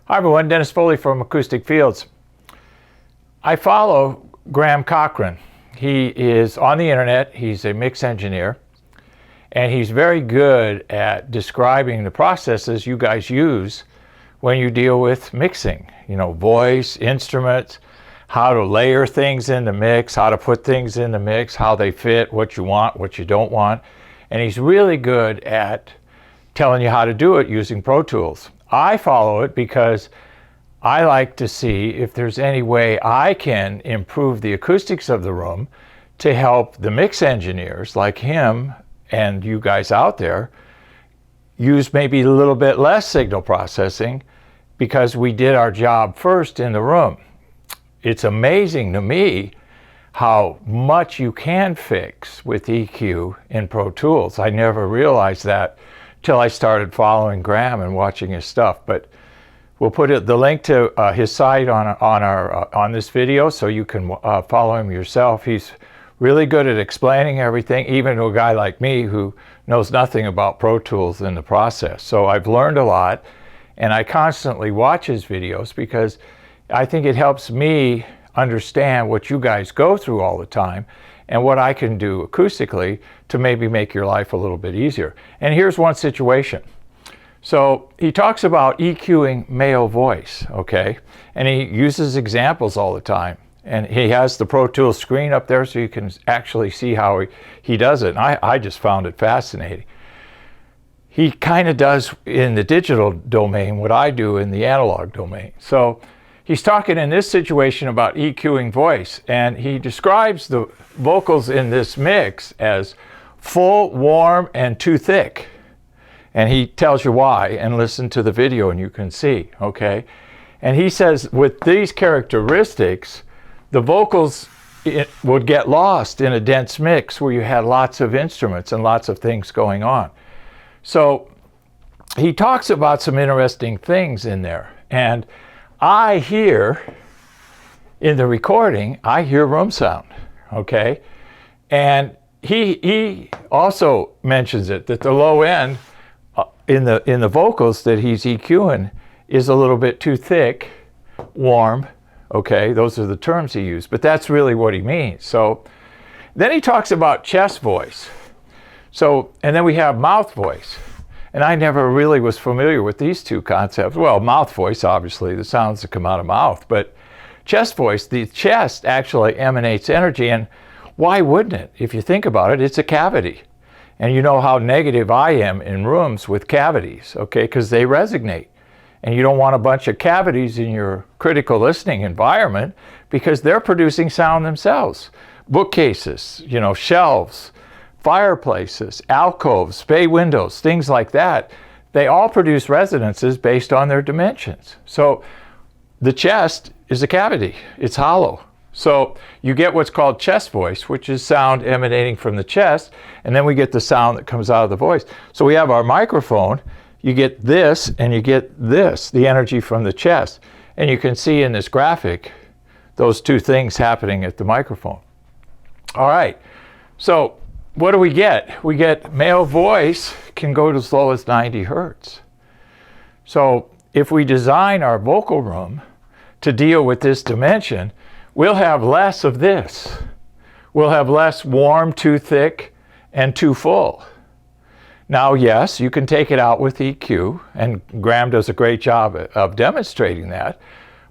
Hi everyone, Dennis Foley from Acoustic Fields. I follow Graham Cochrane. He is on the internet, he's a mix engineer, and he's very good at describing the processes you guys use when you deal with mixing. You know, voice, instruments, how to layer things in the mix, how to put things in the mix, how they fit, what you want, what you don't want. And he's really good at telling you how to do it using Pro Tools. I follow it because I like to see if there's any way I can improve the acoustics of the room to help the mix engineers like him and you guys out there use maybe a little bit less signal processing because we did our job first in the room. It's amazing to me how much you can fix with EQ in Pro Tools. I never realized that till I started following Graham and watching his stuff. But we'll put the link to his site on this video so you can follow him yourself. He's really good at explaining everything, even to a guy like me who knows nothing about Pro Tools in the process. So I've learned a lot, and I constantly watch his videos because I think it helps me understand what you guys go through all the time and what I can do acoustically to maybe make your life a little bit easier. And here's one situation. So he talks about EQing male voice, okay? And he uses examples all the time. And he has the Pro Tools screen up there so you can actually see how he does it. And I just found it fascinating. He kind of does in the digital domain what I do in the analog domain. So he's talking in this situation about EQing voice, and he describes the vocals in this mix as full, warm, and too thick. And he tells you why, and listen to the video and you can see, okay? And he says with these characteristics, the vocals would get lost in a dense mix where you had lots of instruments and lots of things going on. So he talks about some interesting things in there. And I hear, in the recording, I hear room sound, okay? And he also mentions it, that the low end in the vocals that he's EQing is a little bit too thick, warm, okay? Those are the terms he used, but that's really what he means. So then he talks about chest voice. So, and then we have mouth voice. And I never really was familiar with these two concepts. Well, mouth voice, obviously, the sounds that come out of mouth, but chest voice, the chest actually emanates energy, and why wouldn't it? If you think about it, it's a cavity. And you know how negative I am in rooms with cavities, okay, because they resonate. And you don't want a bunch of cavities in your critical listening environment because they're producing sound themselves. Bookcases, you know, shelves, fireplaces, alcoves, bay windows, things like that, they all produce resonances based on their dimensions. So the chest is a cavity, it's hollow. So you get what's called chest voice, which is sound emanating from the chest, and then we get the sound that comes out of the voice. So we have our microphone, you get this and you get this, the energy from the chest. And you can see in this graphic those two things happening at the microphone. All right, so what do we get? We get male voice can go to as low as 90 hertz. So if we design our vocal room to deal with this dimension, we'll have less of this. We'll have less warm, too thick, and too full. Now, yes, you can take it out with EQ, and Graham does a great job of demonstrating that.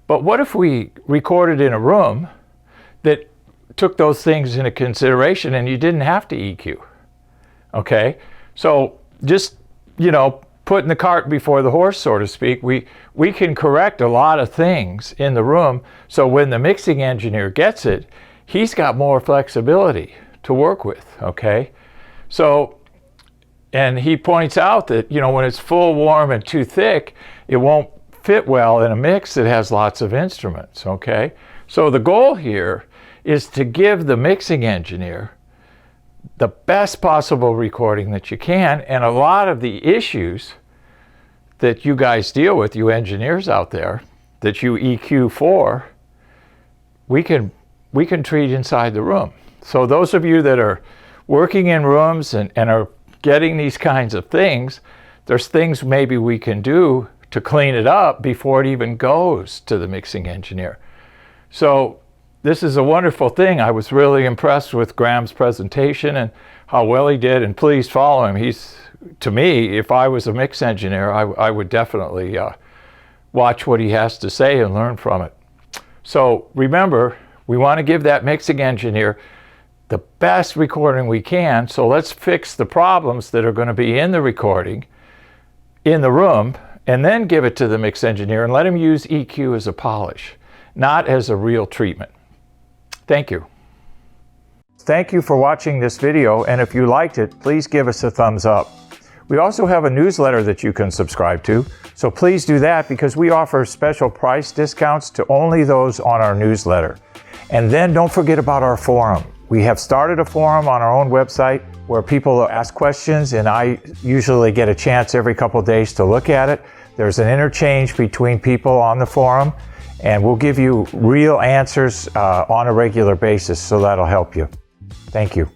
But what if we recorded in a room that took those things into consideration and you didn't have to EQ, okay? So just, you know, putting the cart before the horse, so to speak, we can correct a lot of things in the room so when the mixing engineer gets it, he's got more flexibility to work with, okay? So, and he points out that, you know, when it's full, warm, and too thick, it won't fit well in a mix that has lots of instruments, okay? So the goal here is to give the mixing engineer the best possible recording that you can, and a lot of the issues that you guys deal with, you engineers out there, that you EQ for, we can treat inside the room. So those of you that are working in rooms and are getting these kinds of things, there's things maybe we can do to clean it up before it even goes to the mixing engineer. So this is a wonderful thing. I was really impressed with Graham's presentation and how well he did, and please follow him. He's, to me, if I was a mix engineer, I would definitely watch what he has to say and learn from it. So remember, we want to give that mixing engineer the best recording we can, so let's fix the problems that are going to be in the recording, in the room, and then give it to the mix engineer and let him use EQ as a polish, not as a real treatment. Thank you. Thank you for watching this video, and if you liked it, please give us a thumbs up. We also have a newsletter that you can subscribe to, so please do that because we offer special price discounts to only those on our newsletter. And then don't forget about our forum. We have started a forum on our own website where people ask questions, and I usually get a chance every couple of days to look at it. There's an interchange between people on the forum, and we'll give you real answers on a regular basis, so that'll help you. Thank you.